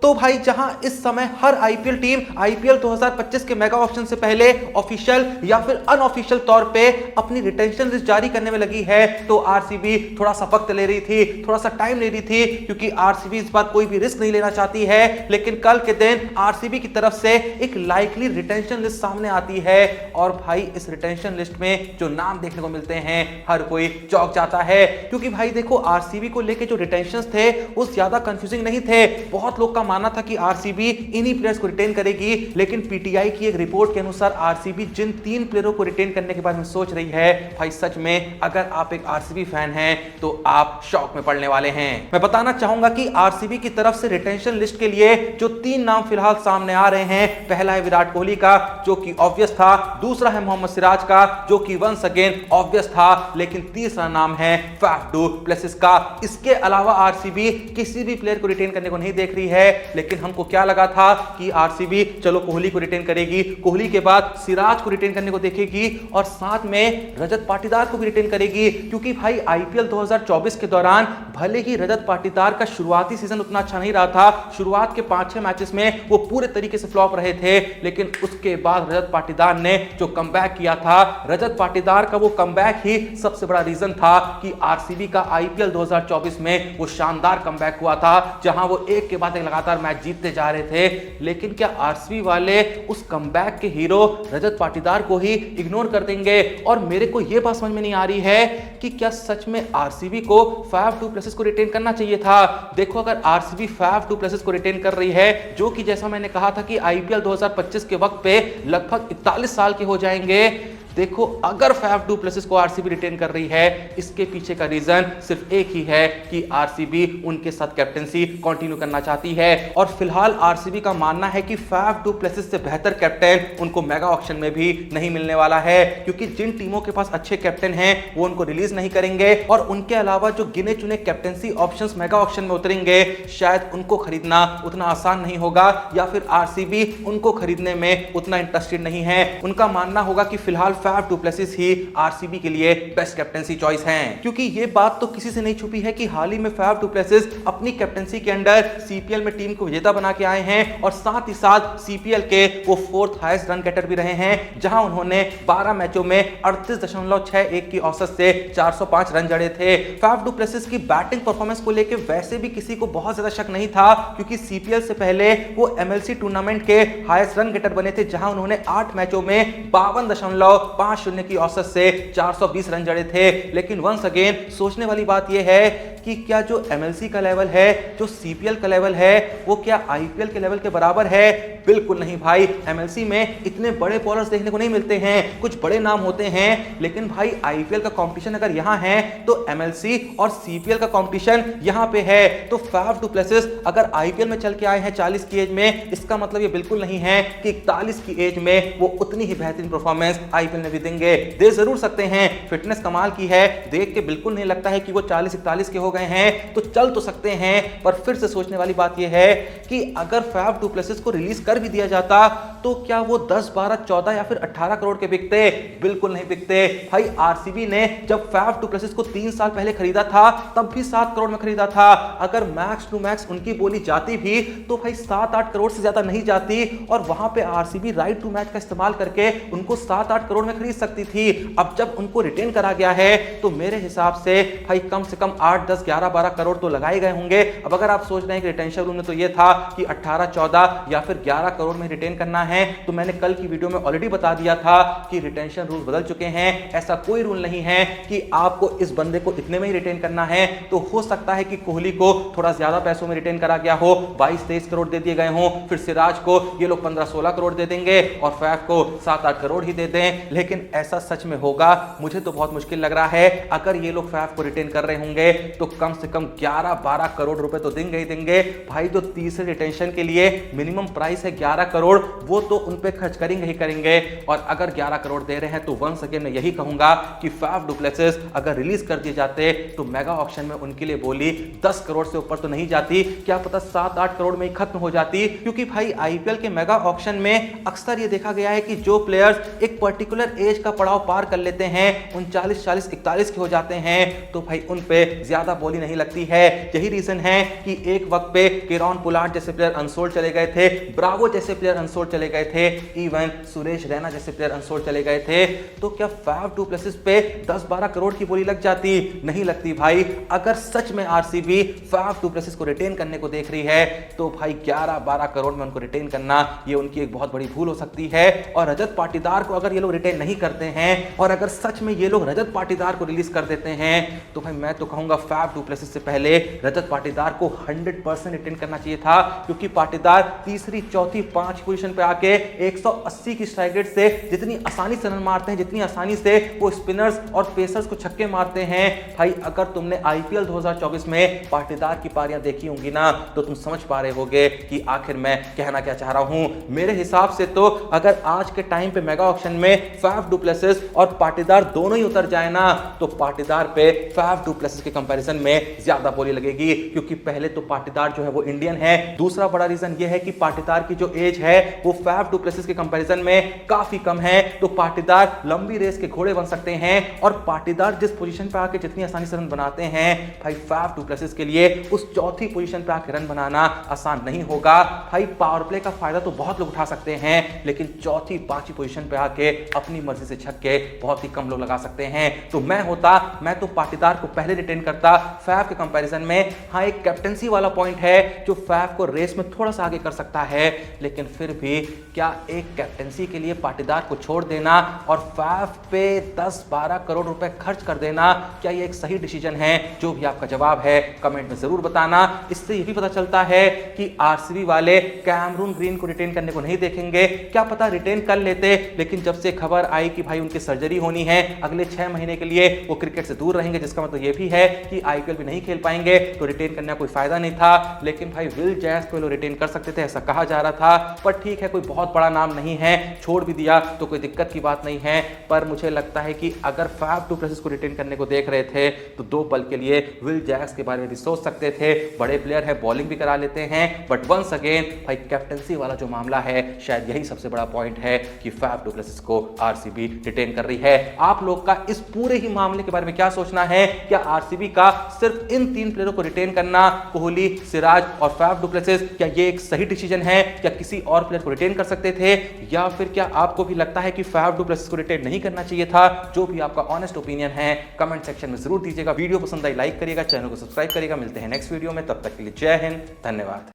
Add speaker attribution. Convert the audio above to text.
Speaker 1: तो भाई जहां इस समय हर आईपीएल टीम आईपीएल 2025 के मेगा ऑक्शन से पहले ऑफिशियल या फिर अनऑफिशियल तौर पे अपनी रिटेंशन लिस्ट जारी करने में लगी है, तो आरसीबी थोड़ा सा वक्त ले रही थी, थोड़ा सा टाइम ले रही थी, क्योंकि आरसीबी इस बार कोई भी रिस्क नहीं लेना चाहती है। लेकिन कल के दिन आरसीबी की तरफ से एक लाइकली रिटेंशन लिस्ट सामने आती है और भाई इस रिटेंशन लिस्ट में जो नाम देखने को मिलते हैं हर कोई चौंक जाता है, क्योंकि भाई देखो आरसीबी को लेके जो रिटेंशंस थे वो ज्यादा कंफ्यूजिंग नहीं थे। बहुत लोग का मानना था कि आरसीबी इन्हीं प्लेयर्स को रिटेन करेगी, लेकिन पीटीआई की एक रिपोर्ट के अनुसार आरसीबी जिन 3 प्लेयरों को रिटेन करने के बारे में सोच रही है, भाई सच में अगर आप एक आरसीबी फैन हैं तो आप शॉक में पड़ने वाले हैं। मैं बताना चाहूंगा कि आरसीबी की तरफ से रिटेंशन लिस्ट के लिए जो 3 नाम फिलहाल सामने आ रहे हैं, पहला है विराट कोहली का जो कि ऑब्वियस था, दूसरा है मोहम्मद सिराज का जो कि वंस अगेन ऑब्वियस था, लेकिन तीसरा नाम है फाफ डू प्लेसिस का। इसके अलावा आरसीबी किसी भी प्लेयर को रिटेन करने को नहीं देख रही है, लेकिन हमको क्या लगा था कि आरसीबी चलो कोहली को रिटेन करेगी, कोहली के बाद सिराज को रिटेन करने को देखेगी और साथ में रजत पाटीदार को भी रिटेन करेगी, क्योंकि भाई आईपीएल 2024 के दौरान भले ही रजत पाटीदार का शुरुआती सीजन उतना अच्छा नहीं रहा था, शुरुआत के 5-6 मैचेस में वो पूरे तरीके से फ्लॉप रहे थे, लेकिन उसके बाद रजत पाटीदार ने जो कमबैक किया था, रजत पाटीदार का वो कमबैक ही सबसे बड़ा रीजन था कि आरसीबी का आईपीएल 2024 में वो शानदार कमबैक हुआ था, जहां वो एक के बाद एक लगातार मैच जीतते जा रहे थे। लेकिन क्या आरसीबी वाले उस कमबैक के हीरो रजत पाटीदार को ही इग्नोर कर देंगे? और मेरे को यह बात समझ में नहीं आ रही है कि क्या सच में आरसीबी को फाफ डू प्लेसिस को रिटेन करना चाहिए था। देखो अगर आरसीबी फाफ डू प्लेसिस को रिटेन कर रही है, जो कि जैसा मैंने कहा था कि आईपीएल 2025 के वक्त पे लगभग 41 साल के हो जाएंगे, देखो अगर फाफ डू प्लेसिस को आरसीबी रिटेन कर रही है, इसके पीछे का रीजन सिर्फ एक ही है कि आरसीबी उनके साथ कैप्टनसी कंटिन्यू करना चाहती है। और फिलहाल आरसीबी का मानना है कि फाफ डू प्लेसिस से बेहतर कैप्टन उनको मेगा ऑक्शन में भी नहीं मिलने वाला है, क्योंकि जिन टीमों के पास अच्छे कैप्टन हैं वो उनको रिलीज नहीं करेंगे और उनके अलावा जो गिने चुने कैप्टनसी ऑप्शंस मेगा ऑक्शन में उतरेंगे शायद उनको खरीदना उतना आसान नहीं होगा, या फिर आरसीबी उनको खरीदने में उतना इंटरेस्टेड नहीं है। उनका मानना होगा कि फिलहाल फाफ डू प्लेसिस ही आरसीबी के लिए बेस्ट कैप्टनसी चॉइस हैं, क्योंकि ये बात तो किसी से नहीं छुपी है कि हाल ही में फाफ डू प्लेसिस अपनी कैप्टनसी के अंडर सीपीएल में टीम को विजेता बना के आए हैं और साथ ही साथ सीपीएल के वो 4th हाईएस्ट रन गेटर भी रहे हैं, जहां उन्होंने 12 मैचों में 38.61 की औसत से 405 रन जड़े थे। फाफ डू प्लेसिस की बैटिंग परफॉर्मेंस को लेकर वैसे भी किसी को बहुत ज्यादा शक नहीं था, क्योंकि सीपीएल से पहले वो एमएलसी टूर्नामेंट के हाईएस्ट रन गेटर बने थे, जहां उन्होंने 8 मैचों में 52.50 की औसत से 420 रन जड़े थे। लेकिन वंस अगेन सोचने वाली बात यह है कि क्या जो एमएलसी का लेवल है, जो सीपीएल का लेवल है, वो क्या आईपीएल के लेवल के बराबर है? बिल्कुल नहीं भाई। एमएलसी में इतने बड़े बॉलर्स देखने को नहीं मिलते हैं, कुछ बड़े नाम होते हैं, लेकिन भाई आईपीएल का कंपटीशन अगर यहां है तो एमएलसी और सीपीएल का कंपटीशन यहां पे है। तो फाफ डू प्लेसिस अगर आईपीएल में चल के आए हैं 40 की एज में, इसका मतलब ये बिल्कुल नहीं है कि 41 की एज में वो उतनी ही बेहतरीन परफॉर्मेंस आईपीएल में भी देंगे। दे जरूर सकते हैं, फिटनेस कमाल की है, देख के बिल्कुल नहीं लगता है कि वो 40-41 के हो गए हैं, तो चल तो सकते हैं। पर फिर से सोचने वाली बात यह है कि अगर फाफ डू प्लेसिस को रिलीज कर भी दिया जाता तो क्या वो 10, 12, 14 या फिर 18 करोड़ के बिकते? बिल्कुल नहीं बिकते भाई। आरसीबी ने जब फाफ डू प्लेसिस को 3 साल पहले खरीदा था तब भी 7 करोड़ में खरीदा था। अगर मैक्स टू मैक्स उनकी बोली जाती भी तो भाई 7-8 करोड़ से ज्यादा नहीं जाती, और वहां पे आरसीबी राइट टू मैच का इस्तेमाल करके उनको 7-8 करोड़ में खरीद सकती थी। अब जब उनको रिटेन करा गया है तो मेरे हिसाब से भाई कम से कम 8, 10, 11, 12 करोड़ तो लगाए गए होंगे। अब अगर आप सोच रहे हैं कि रिटेंशन रूल में तो यह था कि 18, 14 या फिर 11 करोड़ में रिटेन करना है, तो मैंने कल की वीडियो में ऑलरेडी बता दिया था कि रिटेंशन रूल बदल चुके हैं। ऐसा कोई रूल नहीं है कि आपको इस बंदे को इतने में ही रिटेन करना है। तो हो सकता है कि कोहली को थोड़ा ज्यादा पैसों में रिटेन करा गया हो, 22-23 करोड़ दे दिए गए हों, फिर सिराज को ये लोग 15-16 करोड़ दे देंगे और फैफ को 7-8 करोड़ ही दे दें। लेकिन ऐसा सच में होगा? मुझे तो बहुत मुश्किल लग रहा है। अगर ये लोग फैफ को रिटेन कर रहे होंगे तो कम से कम 11-12 करोड़ रुपए तो देंगे ही देंगे भाई। जो तीसरे रिटेंशन के लिए मिनिमम प्राइस है 11 करोड़, वो तो उन पे खर्च करेंगे ही करेंगे। और अगर 11 करोड़ दे रहे हैं तो वंस अगेन मैं यही कहूंगा कि फाफ डू प्लेसिस अगर रिलीज कर दिए जाते तो मेगा ऑक्शन में उनके लिए बोली 10 करोड़ से ऊपर तो नहीं जाती, क्या पता 7-8 करोड़ में ही खत्म हो जाती। क्योंकि भाई आईपीएल के मेगा ऑक्शन में अक्सर ये देखा गया है कि जो प्लेयर्स एक पर्टिकुलर एज का पड़ाव पार कर लेते हैं, 39, 40, 41 के हो जाते हैं, तो भाई उन पे ज्यादा बोली नहीं लगती है। यही रीजन है कि एक वक्त पे केरॉन पोलार्ड जैसे प्लेयर अनसोल्ड चले गए थे, ब्रावो जैसे प्लेयर अनसोल्ड चले गए थे, इवन सुरेश रैना जैसे प्लेयर अनसोल्ड चले गए थे। तो क्या फैफ डू प्लेसिस पे 10-12 करोड़ की बोली लग जाती? नहीं लगती भाई। अगर सच में आरसीबी फैफ डू प्लेसिस को रिटेन करने को देख रही है तो भाई 11-12 करोड़ में उनको रिटेन करना ये उनकी एक बहुत बड़ी भूल हो सकती है। और रजत पाटीदार को अगर ये लोग रिटेन नहीं करते हैं और अगर सच में ये लोग रजत पाटीदार को रिलीज कर देते हैं तो भाई मैं तो कहूंगा फैफ डू प्लेसिस से पहले रजत पाटीदार को 100% रिटेन करना चाहिए था, क्योंकि पाटीदार तीसरी, चौथी, पांचवी पोजीशन पे आके 180 की स्ट्राइक रेट से जितनी आसानी से रन मारते हैं, जितनी आसानी से वो स्पिनर्स और पेसर्स को छक्के मारते हैं, भाई अगर तुमने आईपीएल 2024 में पाटीदार की पारियां देखी होंगी ना तो तुम समझ पा रहे होगे कि आखिर मैं कहना क्या चाह रहा हूं। मेरे हिसाब से तो अगर आज के टाइम पे मेगा ऑक्शन में फैफ डू प्लेसिस और पाटीदार दोनों ही उतर जाए ना तो पाटीदार पे फैफ डू प्लेसिस के कंपैरिजन में ज्यादा बोली लगेगी, क्योंकि पहले तो पाटीदार जो है वो इंडियन है। दूसरा बड़ा रीजन ये है कि पाटीदार की जो एज है वो फैफ डू प्लेसिस के कंपैरिजन में काफी कम है। तो पाटीदार लंबी रेस के घोड़े बन सकते हैं और पाटीदार जिस पोजीशन पे आके जितनी आसानी से रन बनाते हैं भाई फैफ डू प्लेसिस के लिए उस चौथी पोजीशन पे आके रन बनाना आसान नहीं होगा। भाई पावर प्ले का फायदा तो बहुत लोग उठा सकते हैं, लेकिन चौथी, पांचवी पोजीशन पे आके अपनी मर्जी से छक्के बहुत ही कम लोग लगा सकते हैं। तो मैं तो पाटीदार को पहले रिटेन करता फैफ के कंपैरिजन में। हाँ, एक कैप्टेंसी वाला पॉइंट है जो फैफ को रेस में थोड़ा सा आगे कर सकता है, लेकिन फिर भी क्या एक कैप्टेंसी के लिए पाटीदार को छोड़ देना और फैफ पे 10-12 करोड़ रुपए खर्च कर देना, क्या ये एक सही डिसीजन है? जो भी आपका जवाब है कमेंट में जरूर बताना। इससे ये भी पता चलता है कि आरसीबी वाले कैमरून ग्रीन को रिटेन करने को नहीं देखेंगे। क्या पता रिटेन कर लेते, लेकिन जब से खबर आई कि भाई उनकी सर्जरी होनी है, अगले 6 महीने के लिए वो क्रिकेट से दूर रहेंगे, जिसका मतलब ये भी है कि आईपीएल भी नहीं खेल पाएंगे, तो रिटेन करने का कोई फायदा नहीं था। लेकिन भाई विल जैक्स को लोग रिटेन कर सकते थे, ऐसा कहा जा रहा था। पर ठीक है, कोई बहुत बड़ा नाम नहीं है, छोड़ भी दिया तो कोई दिक्कत की बात नहीं है। पर मुझे लगता है कि अगर फैफ डू प्लेसिस को रिटेन करने को देख रहे थे तो 2 पल के लिए विल जैक्स के बारे में भी सोच सकते थे। बड़े प्लेयर है, बॉलिंग भी करा लेते हैं, बट वंस अगेन भाई कैप्टेंसी वाला जो मामला है शायद यही सबसे बड़ा पॉइंट है कि फैफ डू प्लेसिस को आरसीबी रिटेन कर रही है। आप लोग का इस पूरे ही मामले के बारे में क्या सोचना है? क्या आरसीबी का सिर्फ इन 3 प्लेयरों को रिटेन करना, कोहली, सिराज और फैफ डू प्लेसिस, क्या ये एक सही डिसीजन है? क्या किसी और प्लेयर को रिटेन कर सकते थे, या फिर क्या आपको भी लगता है कि फैफ डू प्लेसिस को रिटेन नहीं करना चाहिए था? जो भी आपका ऑनेस्ट ओपिनियन है कमेंट सेक्शन में जरूर दीजिएगा। वीडियो पसंद आई लाइक करिएगा, चैनल को सब्सक्राइब करिएगा। मिलते हैं नेक्स्ट वीडियो में, तब तक के लिए जय हिंद, धन्यवाद।